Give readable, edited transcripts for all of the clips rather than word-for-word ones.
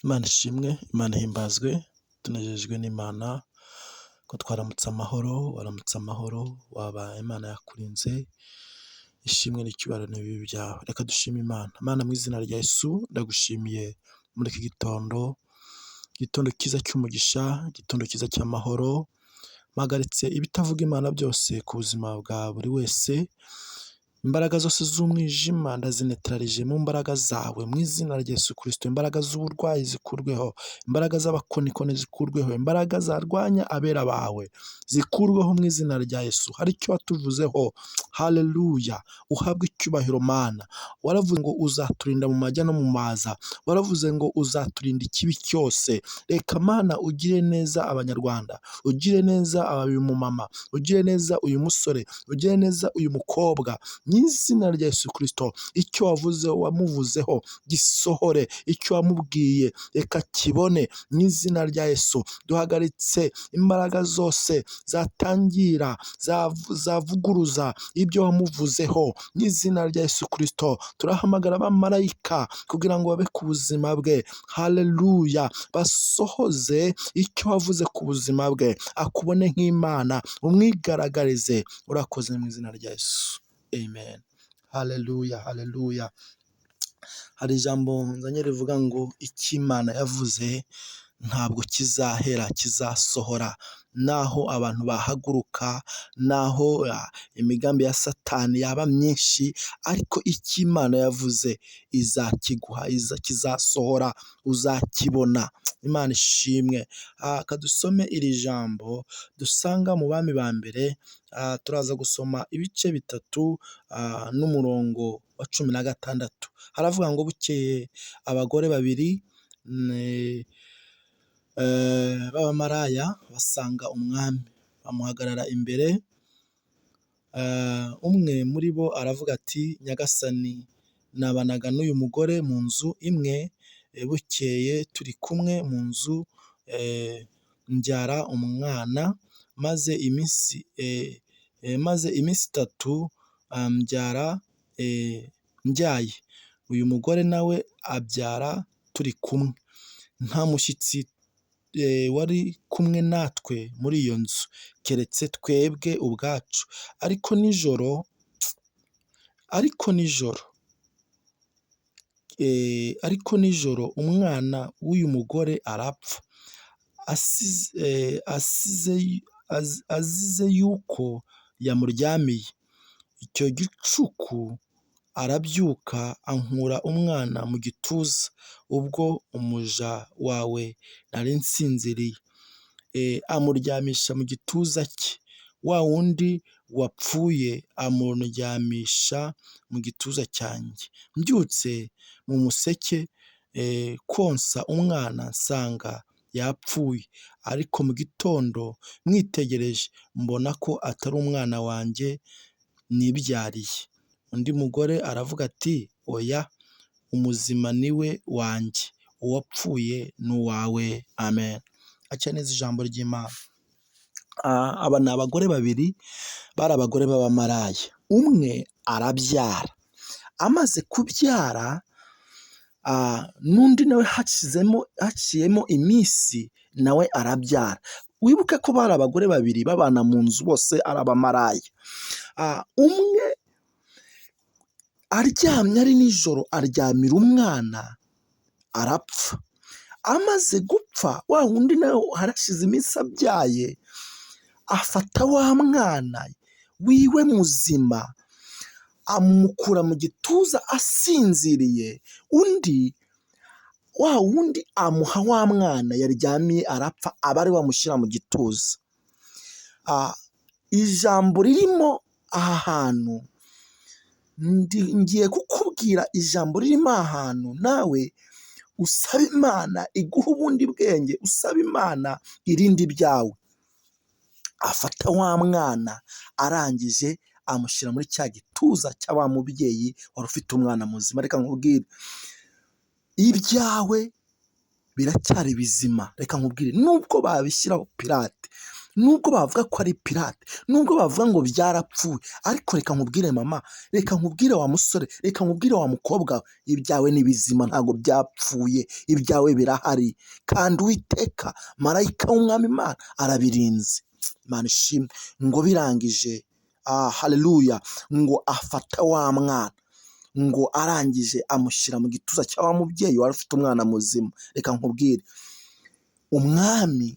Imana ishimwe, Imana ihimbazwe, tunejejwe n'Imana ko twaramutse amahoro, waramutse amahoro, waba Imana yakurinze, ishimwe n'icyubahiro n'ibibi byawe. Reka dushime Imana. Mana, mu izina rya Yesu ndagushimiye muri iki gitondo cyiza cy'umugisha, igitondo cyiza cy'amahoro. Mpagaritse ibitavuga Imana byose ku buzima bwa buri wese. Imbaraga zose z'umwijima ndazinetralije mu mbaraga zawe mu izina rya Yesu Kristo. Imbaraga z'uburwayi zikurweho, imbaraga z'abakonikoni zikurweho, imbaraga zarwanya abera bawe zikurweho mu izina rya Yesu. Hari icyo watuvuzeho, haleluya, uhabwe icyubahiro Mana. Waravuze ngo uzaturinda mu majya no mu maza, waravuze ngo uzaturinda ikibi cyose. Reka Mana ugire neza abanyarwanda, ugire neza uyu mumama, ugire neza uyu musore, ugire neza uyu mukobwa mu izina rya Yesu Kristo. Icyo wamuvuzeho gisohore, icyo wamubwiye reka kibone mu izina rya Yesu. Duhagaritse imbaraga zose zatangira zavuguruza ibyo wamuvuzeho mu izina rya Yesu Kristo. Turahamagara abamarayika kugira ngo babe ku buzima bwe, haleluya, basohoze icyo wavuze ku buzima bwe, akubone nk'Imana, umwigaragarize. Urakoze mu izina rya Yesu. Amen. Haleluya, haleluya. Hari ijambo nzanye rivuga ngo icyo Imana yavuze ntabwo kizahera, kizasohora. Naho abantu bahaguruka, naho imigambi ya Satani yaba myinshi, ariko icyo Imana yavuze izakiguha, kizasohora, uzakibona. Imana ishimwe. Kadusome iri jambo dusanga mu Bami ba mbere. Turaza gusoma ibice 3 n'umurongo wa 16. Haravuga ngo bukeye abagore babiri b'abamaraya basanga umwami, bamuhagarara imbere. Umwe muri bo aravuga ati, Nyagasani, nabanaga n'uyu mugore mu nzu imwe, bukeye turi kumwe mu nzu, mbyara umwana, maze iminsi 3 mbyara mbyaye. Uyu mugore nawe abyara turi kumwe. Nta mushyitsi wari kumwe natwe muri iyo nzu keretse twebwe ubwacu. Ariko nijoro umwana w'uyu mugore arapfa, azize yuko yamuryamiye. Icyo gicuku arabyuka ankura umwana mu gituza, ubwo umuja wawe nari nsinziriye, amuryamisha mu gituza cye. Wa wundi wapfuye amuryamisha mu gituza cyanjye. Mbyutse mu museke konsa umwana nsanga yapfuye, ariko mu gitondo mwitegereje mbona ko atari umwana wanjye nibyariye. Undi mugore aravuga ati, oya, umuzima ni we wanjye, uwapfuye ni uwawe. Amen. Aca neza ijambo ry'Imana. Aba ni abagore babiri, bari abagore b'abamaraya. Umwe arabyara, amaze kubyara n'undi nawe haciyemo iminsi nawe arabyara. Wibuke ko bari abagore babiri babana mu nzu, bose ari abamaraya. Umwe aryamye ari nijoro aryamira umwana arapfa. Amaze gupfa, wa wundi nawe harashize iminsi abyaye, afata wa mwana wiwe muzima amukura mu gituza asinziriye. Wa wundi amuha wa mwana yaryamiye arapfa, aba ari wamushyira mu gituza. Ijambo ririmo aha hantu, ngiye kukubwira ijambo ririmo aha hantu, nawe usaba Imana iguha ubundi bwenge, usaba Imana irindi byawe. Afata wa mwana arangije amushyira muri cya gituza cya wa mubyeyi wari ufite umwana muzima. Reka nkubwire, ibyawe biracyari bizima. Reka nkubwire, nubwo babishyiraho pirate, nubwo bavuga ko ari pirate, nubwo bavuga ngo byarapfuye, ariko reka nkubwire mama, reka nkubwire wa musore, reka nkubwire wa mukobwa, ibyawe ni bizima ntabwo byapfuye, ibyawe birahari kandi Uwiteka marayika w'umwami Imana arabirinze. Imana ishimwe. Ngo birangije, haleluya, ngo afata wa mwana, ngo arangije amushyira mu gituza cya wa mubyeyi wari ufite umwana muzima. Reka nkubwire, umwami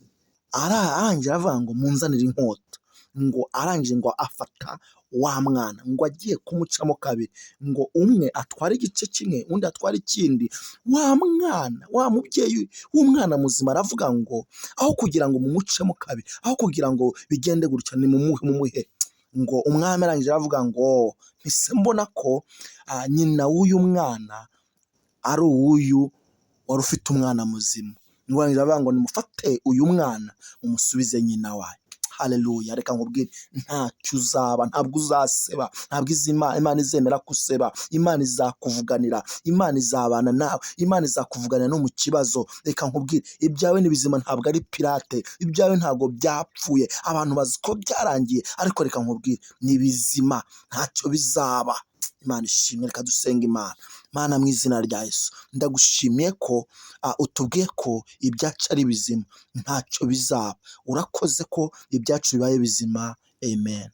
arangije avuga ngo munzanire inkota, ngo arangije ngo afata wa mwana, ngo agiye kumucamo kabiri, ngo umwe atware igice kimwe undi atware ikindi. Wa mwana, wa mubyeyi w'umwana muzima aravuga ngo aho kugira ngo mumucemo kabiri, aho kugira ngo bigende gutya, ni mumuhe. Ngo umwami arangije aravuga ngo mpise mbona ko nyina w'uyu mwana ari uw'uyu wari ufite umwana muzima. Ngo arangije aravuga ngo nimufate uyu mwana mumusubize nyina wayo. Haleluya. Reka nkubwire, ntacyo uzaba, ntabwo uzaseba, ntabwo Imana izemera kuseba. Imana izakuvuganira, Imana izabana nawe, Imana izakuvuganira no mu kibazo. Reka nkubwire, ibyawe ni bizima ntabwo ari pirate, ibyawe ntabwo byapfuye. Abantu bazi ko byarangiye, ariko reka nkubwire, ni bizima, ntacyo bizaba. Imana ishimwe. Reka dusenga Imana. Mana, mu izina rya Yesu ndagushimiye ko utubwiye ko ibyacu ari bizima, ntacyo bizaba. Urakoze ko ibyacu bibaye bizima. Amen.